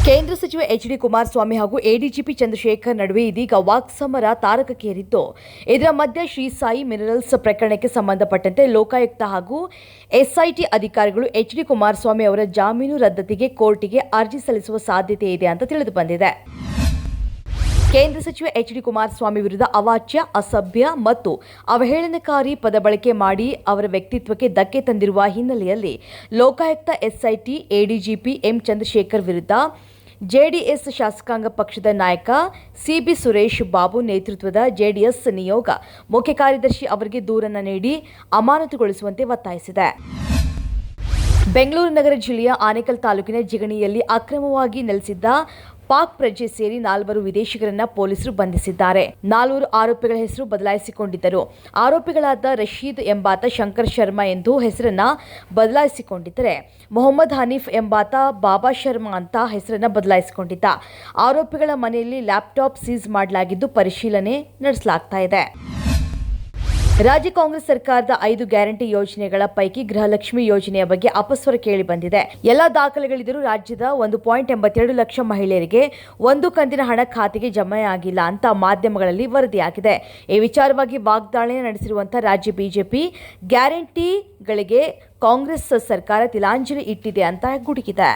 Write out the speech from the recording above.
ಕೇಂದ್ರ ಸಚಿವ ಎಚ್.ಡಿ. ಕುಮಾರಸ್ವಾಮಿ ಹಾಗೂ ಎಡಿಜಿಪಿ ಚಂದ್ರಶೇಖರ್ ನಡುವೆ ಇದೀಗ ವಾಕ್ಸಮರ ತಾರಕಕ್ಕೇರಿದ್ದು, ಇದರ ಮಧ್ಯೆ ಶ್ರೀ ಸಾಯಿ ಮಿನರಲ್ಸ್ ಪ್ರಕರಣಕ್ಕೆ ಸಂಬಂಧಪಟ್ಟಂತೆ ಲೋಕಾಯುಕ್ತ ಹಾಗೂ ಎಸ್ಐಟಿ ಅಧಿಕಾರಿಗಳು ಎಚ್.ಡಿ. ಕುಮಾರಸ್ವಾಮಿ ಅವರ ಜಾಮೀನು ರದ್ದತಿಗೆ ಕೋರ್ಟಿಗೆ ಅರ್ಜಿ ಸಲ್ಲಿಸುವ ಸಾಧ್ಯತೆ ಇದೆ ಅಂತ ತಿಳಿದು ಬಂದಿದೆ. ಕೇಂದ್ರ ಸಚಿವ ಎಚ್.ಡಿ. ಕುಮಾರಸ್ವಾಮಿ ವಿರುದ್ಧ ಅವಾಚ್ಯ, ಅಸಭ್ಯ ಮತ್ತು ಅವಹೇಳನಕಾರಿ ಪದ ಬಳಕೆ ಮಾಡಿ ಅವರ ವ್ಯಕ್ತಿತ್ವಕ್ಕೆ ಧಕ್ಕೆ ತಂದಿರುವ ಹಿನ್ನೆಲೆಯಲ್ಲಿ Lokayukta, SIT, ADGP M Chandrashekhar ವಿರುದ್ಧ ಜೆಡಿಎಸ್ ಶಾಸಕಾಂಗ ಪಕ್ಷದ ನಾಯಕ ಸಿಬಿ ಸುರೇಶ್ ಬಾಬು ನೇತೃತ್ವದ ಜೆಡಿಎಸ್ ನಿಯೋಗ ಮುಖ್ಯ ಕಾರ್ಯದರ್ಶಿ ಅವರಿಗೆ ದೂರನ್ನು ನೀಡಿ ಅಮಾನತುಗೊಳಿಸುವಂತೆ ಒತ್ತಾಯಿಸಿದೆ. ಬೆಂಗಳೂರು ನಗರ ಜಿಲ್ಲೆಯ ಆನೇಕಲ್ ತಾಲೂಕಿನ ಜಿಗಣಿಯಲ್ಲಿ ಅಕ್ರಮವಾಗಿ ನೆಲೆಸಿದ್ದ ಪಾಕ್ ಪ್ರಜೆ ಸೇರಿ 4 ವಿದೇಶಿಗರನ್ನ ಪೊಲೀಸರು ಬಂಧಿಸಿದ್ದಾರೆ. 4 ಆರೋಪಿಗಳ ಹೆಸರು ಬದಲಾಯಿಸಿಕೊಂಡಿದ್ದರು. ಆರೋಪಿಗಳಾದ ರಶೀದ್ ಎಂಬಾತ ಶಂಕರ್ ಶರ್ಮಾ ಎಂದು ಹೆಸರನ್ನ ಬದಲಾಯಿಸಿಕೊಂಡಿದ್ದರೆ, ಮೊಹಮ್ಮದ್ ಹನೀಫ್ ಎಂಬಾತ ಬಾಬಾ ಶರ್ಮಾ ಅಂತ ಹೆಸರನ್ನ ಬದಲಾಯಿಸಿಕೊಂಡಿದ್ದ. ಆರೋಪಿಗಳ ಮನೆಯಲ್ಲಿ ಲ್ಯಾಪ್ಟಾಪ್ ಸೀಸ್ ಮಾಡಲಾಗಿದ್ದು ಪರಿಶೀಲನೆ ನಡೆಸಲಾಗ್ತಾ ಇದೆ. ರಾಜ್ಯ ಕಾಂಗ್ರೆಸ್ ಸರ್ಕಾರದ 5 ಗ್ಯಾರಂಟಿ ಯೋಜನೆಗಳ ಪೈಕಿ ಗೃಹಲಕ್ಷ್ಮಿ ಯೋಜನೆಯ ಬಗ್ಗೆ ಅಪಸ್ವರ ಕೇಳಿ ಬಂದಿದೆ. ಎಲ್ಲ ದಾಖಲೆಗಳಿದ್ದರೂ ರಾಜ್ಯದ 1.82 ಲಕ್ಷ ಮಹಿಳೆಯರಿಗೆ 1 ಕಂತಿನ ಹಣ ಖಾತೆಗೆ ಜಮೆಯಾಗಿಲ್ಲ ಅಂತ ಮಾಧ್ಯಮಗಳಲ್ಲಿ ವರದಿಯಾಗಿದೆ. ಈ ವಿಚಾರವಾಗಿ ವಾಗ್ದಾಳಿ ನಡೆಸಿರುವಂತಹ ರಾಜ್ಯ ಬಿಜೆಪಿ ಗ್ಯಾರಂಟಿಗಳಿಗೆ ಕಾಂಗ್ರೆಸ್ ಸರ್ಕಾರ ತಿಲಾಂಜಲಿ ಇಟ್ಟಿದೆ ಅಂತ ಗುಡುಗಿದೆ.